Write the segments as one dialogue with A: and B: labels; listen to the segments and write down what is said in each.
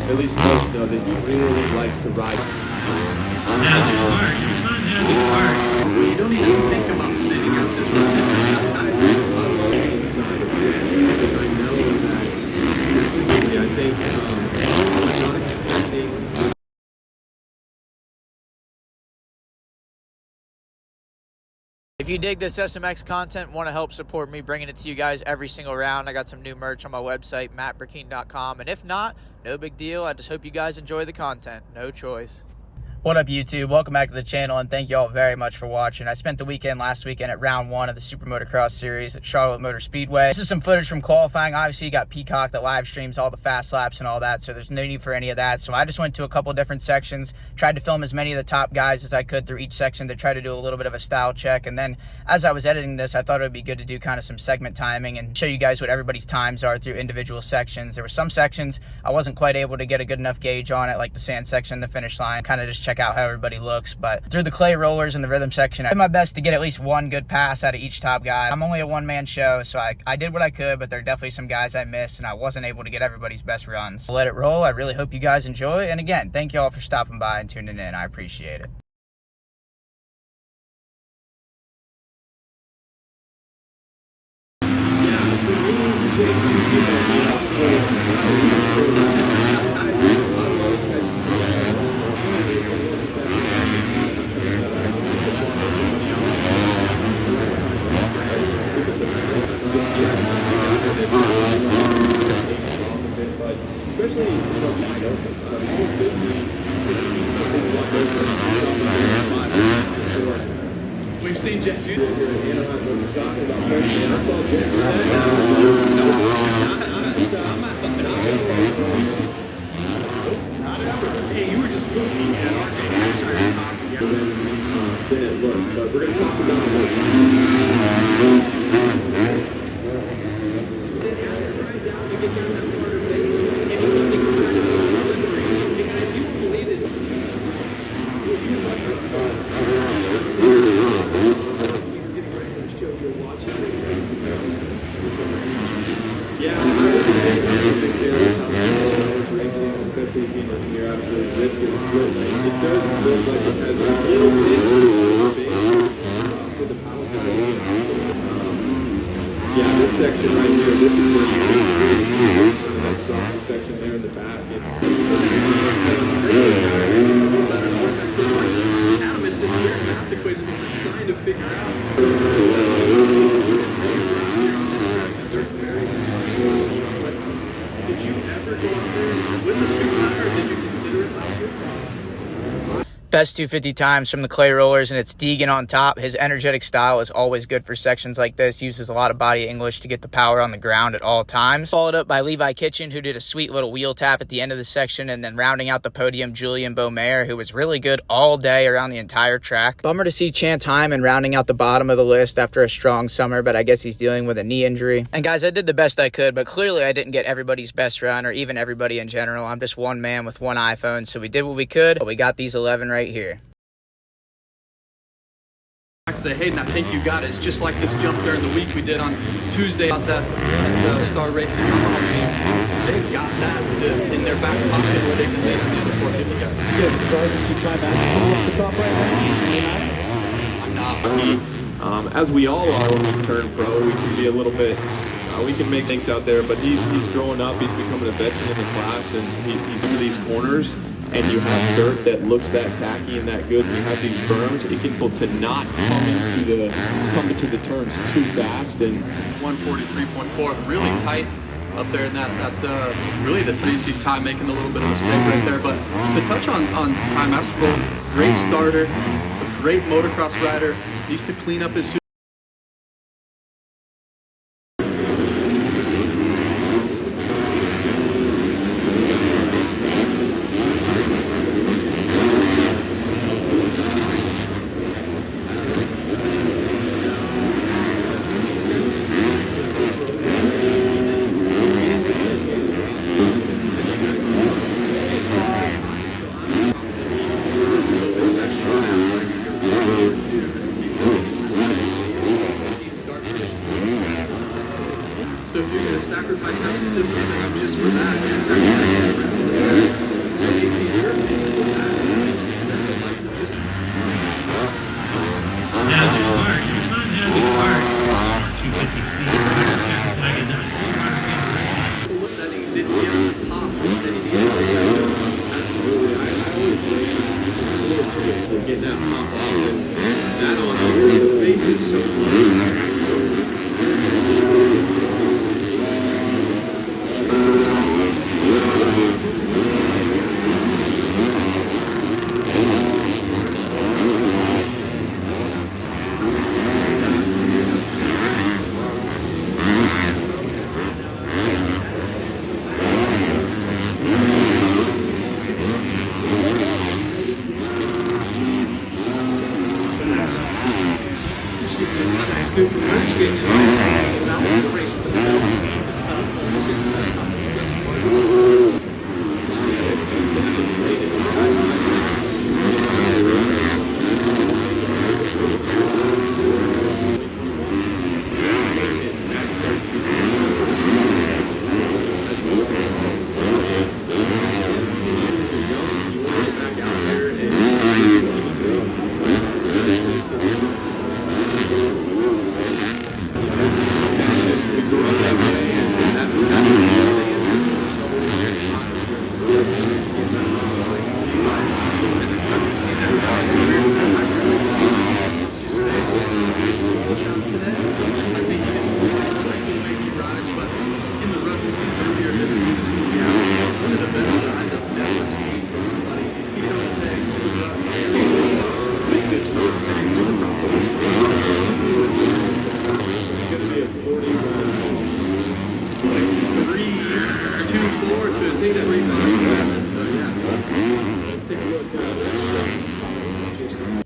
A: at least most know that he really likes to ride.
B: Has his mark. Your son has his mark. You don't even think about sitting out this one.
A: Because I know that statistically, I think I'm not expecting.
C: If you dig this SMX content, want to help support me bringing it to you guys every single round, I got some new merch on my website, mattburkeen.com. And if not, no big deal. I just hope you guys enjoy the content. No choice. What up, YouTube? Welcome back to the channel, and thank you all very much for watching. I spent the weekend last weekend at round 1 of the Super Motocross Series at Charlotte Motor Speedway. This is some footage from qualifying. Obviously, you got Peacock that live streams all the fast laps and all that, so there's no need for any of that. So I just went to a couple different sections, tried to film as many of the top guys as I could through each section to try to do a little bit of a style check. And then as I was editing this, I thought it would be good to do kind of some segment timing and show you guys what everybody's times are through individual sections. There were some sections I wasn't quite able to get a good enough gauge on it, like the sand section, the finish line, kind of just check out how everybody looks. But through the clay rollers and the rhythm section, I did my best to get at least one good pass out of each top guy. I'm only a one-man show, so I did what I could, but there are definitely some guys I missed, and I wasn't able to get everybody's best runs. Let it roll. I really hope you guys enjoy, and again, thank you all for stopping by and tuning in. I appreciate it.
B: We've seen Jet Jr. Hey, you were just looking at our
A: Then it looks, but we're going to toss it down. Especially being like here after the lift is split, it does look like it has a little bit of space for the power side. Yeah, this section right here, this is where you see that soft section there in the back.
B: Adam, it's this weird math equation that we're trying to figure out. Dirt's very small. Did you ever go up there with a scoop ladder, or did you consider it last year?
C: Best 250 times from the clay rollers, and it's Deegan on top. His energetic style is always good for sections like this. Uses a lot of body English to get the power on the ground at all times. Followed up by Levi Kitchen, who did a sweet little wheel tap at the end of the section, and then rounding out the podium, Julian Beaumaire, who was really good all day around the entire track. Bummer to see Chance Hyman rounding out the bottom of the list after a strong summer, but I guess he's dealing with a knee injury. And guys, I did the best I could, but clearly I didn't get everybody's best run, or even everybody in general. I'm just one man with one iPhone, so we did what we could, but we got these 11 right here.
B: Say, Hayden, I think you got it. It's just like this jump during the week we did on Tuesday about that Star Racing team. They've got that in their back pocket where they can lean on the other 450 guys.
D: Yeah, surprised to see Ty Massey off the top right now.
B: I'm not.
A: As we all are when we turn pro, we can be a little bit, we can make things out there, but he's growing up, he's becoming a veteran in the class, and he's into these corners, and you have dirt that looks that tacky and that good, and you have these berms, it can to not come into the turns too fast. And
B: 143.4, really tight up there in that really the you see Ty making a little bit of a mistake right there. But to touch on Ty Masterful, great starter, a great motocross rider, needs to clean up his So if you're going to sacrifice that stiff suspension just for that, you're sacrificing the rest of the track. didn't give him the pop that he needed.
A: Absolutely. I always wait for this to get that pop off, and that on here, the face is so clean.
D: Good for Rich getting it out of the race to the south.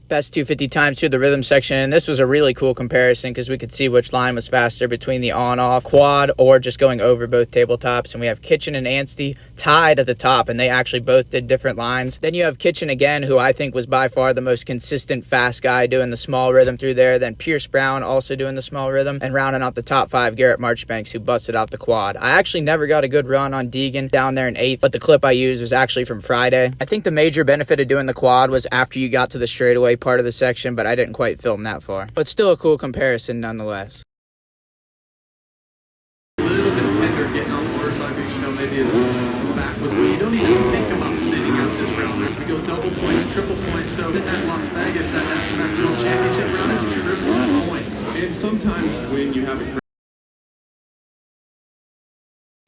C: Best 250 times through the rhythm section, and this was a really cool comparison because we could see which line was faster between the on-off quad or just going over both tabletops. And we have Kitchen and Anstey tied at the top, and they actually both did different lines. Then you have Kitchen again, who I think was by far the most consistent fast guy doing the small rhythm through there. Then Pierce Brown also doing the small rhythm, and rounding out the top 5, Garrett Marchbanks, who busted out the quad. I actually never got a good run on Deegan down there in 8th, but the clip I used was actually from Friday. I think the major benefit of doing the quad was after you got to the straightaway part of the section, but I didn't quite film that far. But still a cool comparison nonetheless.
B: A little bit tender getting on the motorcycle. You can tell maybe his back was, but you don't even think about sitting out this round. We go double points, triple points. So in that Las Vegas, that SMX World Championship round is triple points.
A: And sometimes when you have a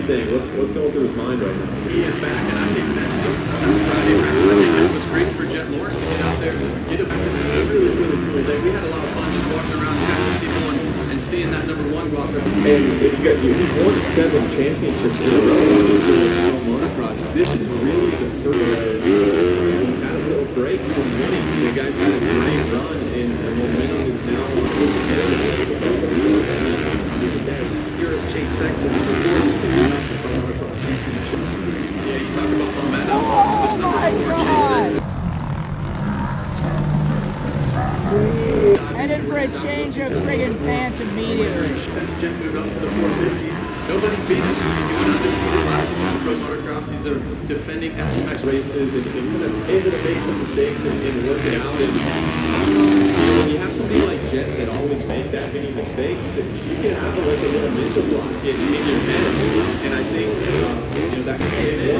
A: thing, what's going through his mind right now?
B: He is back, and I think that's Friday round. I think that was great for Jet Lawrence to get out there, get it back. It was a really, really cool day. We had a lot of fun just walking around, checking people, and seeing that number 1 go out there.
A: And if you got, he's won 7 championships in a row in motocross. This is really the first. He's had a little break from winning. The guy's had a great run, and the momentum is now.
B: Here's Chase Sexton. Yeah, you talk about momentum. There's number 4, Chase Sexton.
C: Headed for a change of friggin' pants immediately.
B: Since Jeff moved up to the 450, nobody's beaten him. He went undefeated last season in Pro Motocross. He's a defending SMX
A: Races and kind of able to make some mistakes and work it out. And when you have somebody like Jet that always make that many mistakes, you can have like a little mental block in your head. And I think that can get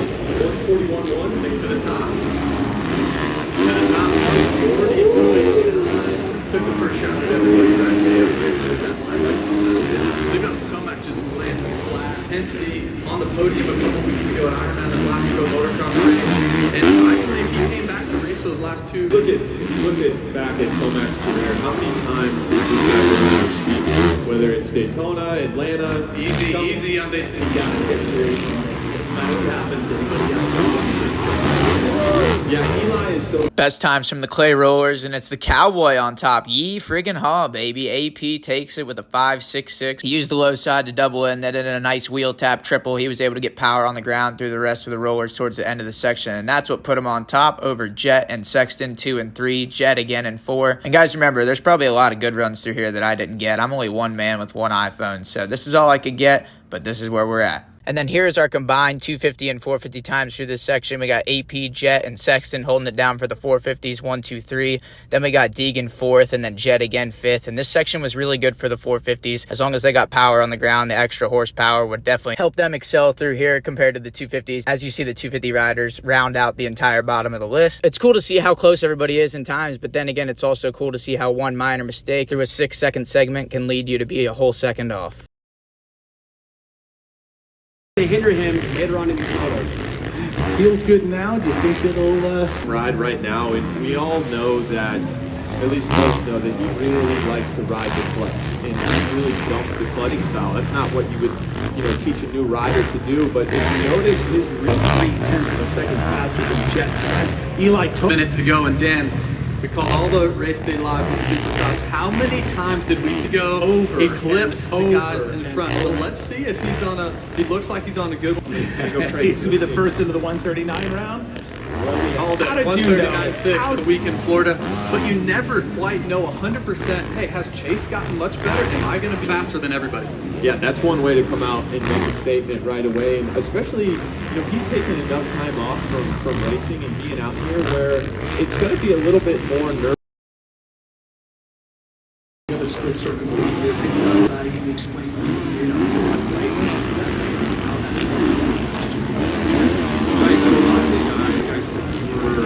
A: 141-1
B: to the top. To the top. 140. Took the first shot at everybody back there. Leave out to Tomac just landed flat. Intensity on the podium a couple weeks ago at Ironman, the last Pro Motocross race. And actually, if he came back to race those last 2.
A: Look at back at Tomac's career. How many times has this guy been out of speed? Whether it's Daytona, Atlanta,
B: Easy on Daytona.
A: He got history. Doesn't matter what happens. Anybody got Yeah, Eli is so.
C: Best times from the clay rollers, and it's the Cowboy on top. Yee friggin' haw, baby. AP takes it with a 5.66. He used the low side to double in, then in a nice wheel tap triple. He was able to get power on the ground through the rest of the rollers towards the end of the section, and that's what put him on top over Jet and Sexton 2 and 3, Jet again in 4. And guys, remember, there's probably a lot of good runs through here that I didn't get. I'm only one man with one iPhone, so this is all I could get, but this is where we're at. And then here's our combined 250 and 450 times through this section. We got AP, Jet, and Sexton holding it down for the 450s, 1, 2, 3. Then we got Deegan 4th, and then Jet again 5th. And this section was really good for the 450s. As long as they got power on the ground, the extra horsepower would definitely help them excel through here compared to the 250s. As you see, the 250 riders round out the entire bottom of the list. It's cool to see how close everybody is in times, but then again, it's also cool to see how one minor mistake through a 6-second segment can lead you to be a whole second off.
D: They hinder him later on in the auto. Feels good now. Do you think it'll
A: Ride right now, and we all know that, at least most know that he really likes to ride the clutch, and he really dumps the clutching style. That's not what you would, teach a new rider to do. But if you notice, his
D: 3/10 of a second faster than Jet. That's Eli took.
B: Minute to go, and Dan, we call all the race day lives in Supercross. How many times did we go eclipse the guys in front? So let's see if he's on a. He looks like he's on a good one.
D: He's to be the first into the 139 round.
B: All
D: How
B: that
D: did you know?
B: 139.6 the week in Florida, but you never quite know 100%. Hey, has Chase gotten much better? Am I going to be faster than everybody?
A: Yeah, that's one way to come out and make a statement right away. And especially, he's taken enough time off from racing and being out here where it's going to be a little bit more nervous.
D: The split circle. Can you explain? Right versus left.
A: Right, so a lot of the guys prefer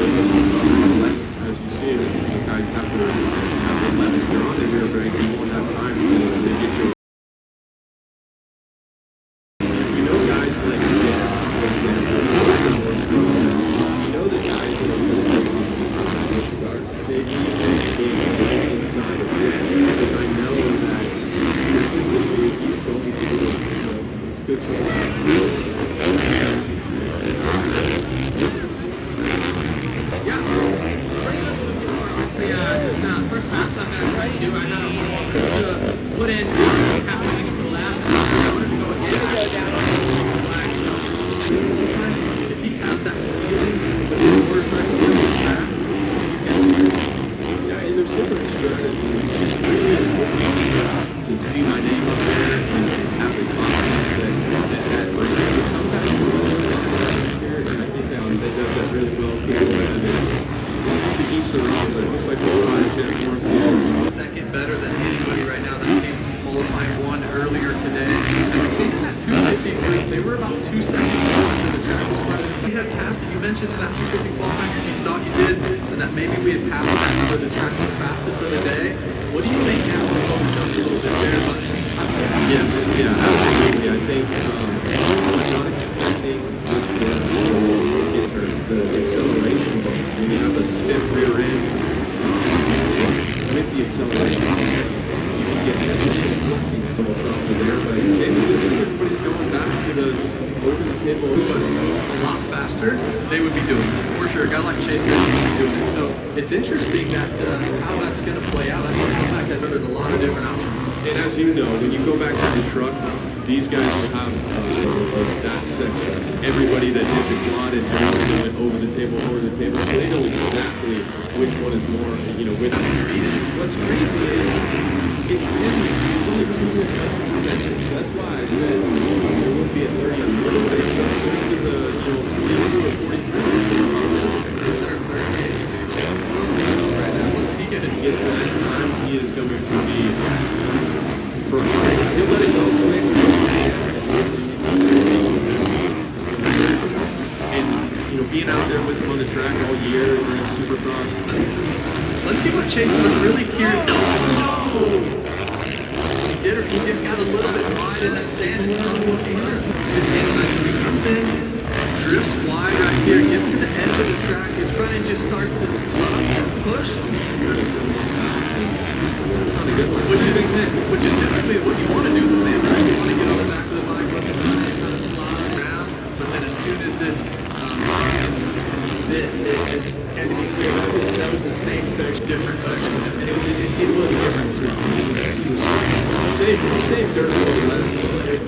A: left, as you see, the guys have their left front, and they're very cool and have time to get you. Guys like Dan, for example, the guys that are going to take these stars, they need inside of it, because I know that statistically he's going to do it's good for
D: First fast I'm going to try to do, I had to put in half a second to the left. I wanted to go again.
B: If he has that feeling with the motorcycle on the track, he's going to do it.
A: Yeah, and there's different strategies. It's really important to see my name up there and have the confidence that like, some guys do this here, and I think that does that really well. To each their own, but it looks like we're on
B: second better than anybody right now that came from qualifying one earlier today. And we see that 250 group, they were about 2 seconds left to the track was part of it. We had passed it. You mentioned in that 250 qualifying you thought you did, and that maybe we had passed that for the track's the fastest of the day. What do you think now? We jumped a little bit there, but
A: yes, yeah, absolutely. I think I was not expecting this the acceleration bonus. When you have a stiff rear end with the acceleration bonus, you can get almost off of there. But maybe everybody's going back to the over the table.
B: it was a lot faster, they would be doing it. For sure, a guy like Chase said he'd be doing it. So it's interesting that how that's going to play out. I think like I said, there's a lot of different options.
A: And as you know, when you go back to the truck, these guys will have that section. Everybody that did the quad and everyone that went over the table, so they know exactly which one is more, with the speed. What's crazy is it's really only 2 minutes left in the section. So that's why I said there would be a 30 a little bit. So it was a, 43.
B: Is there a 38? Something right now. Once he gets
A: Get to that time, he is going to be first. He'll let it go quick. And being out there with him on the track all year and in Supercross.
B: Let's see what Chase really cares. He did, or he just got a little bit wide in that sand. He comes in, drifts wide right here, gets to the end of the track. His front end just starts to push. Which is typically what you want to do in the sand, right? You want to get on the back of the bike, let the front end kind of slide around, but then as soon as it just had to be still, that was the same section, different section, and it was different too.
A: He was safe, dirt, less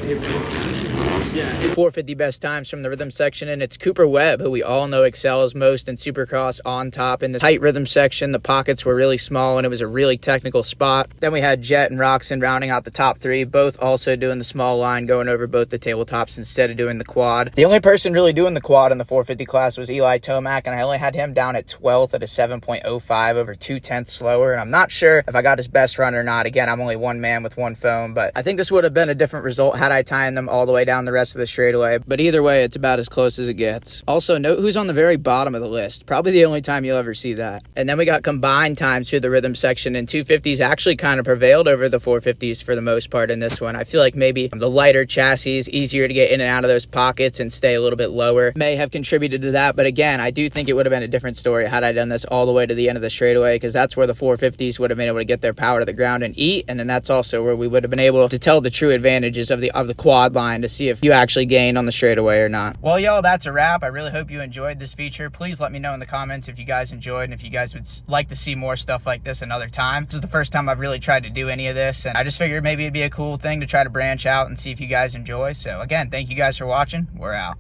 A: different.
D: Yeah.
C: 450 best times from the rhythm section, and it's Cooper Webb, who we all know excels most in Supercross, on top in the tight rhythm section. The pockets were really small and it was a really technical spot. Then we had Jet and Roxon rounding out the top three, both also doing the small line, going over both the tabletops instead of doing the quad. The only person really doing the quad in the 450 class was Eli Tomac, and I only had him down at 12th at a 7.05, over 2/10 slower, and I'm not sure if I got his best run or not. Again, I'm only one man with one phone, but I think this would have been a different result had I timed them all the way down the rest of the straightaway. But either way, it's about as close as it gets. Also, note who's on the very bottom of the list. Probably the only time you'll ever see that. And then we got combined times through the rhythm section, and 250s actually kind of prevailed over the 450s for the most part in this one. I feel like maybe the lighter chassis, easier to get in and out of those pockets and stay a little bit lower, may have contributed to that. But again, I do think it would have been a different story had I done this all the way to the end of the straightaway, because that's where the 450s would have been able to get their power to the ground and eat, and then that's also where we would have been able to tell the true advantages of the quad line to see if you actually gained on the straightaway or not. Well, y'all, that's a wrap. I really hope you enjoyed this feature. Please let me know in the comments if you guys enjoyed and if you guys would like to see more stuff like this another time. This is the first time I've really tried to do any of this, and I just figured maybe it'd be a cool thing to try to branch out and see if you guys enjoy. So again, thank you guys for watching. We're out.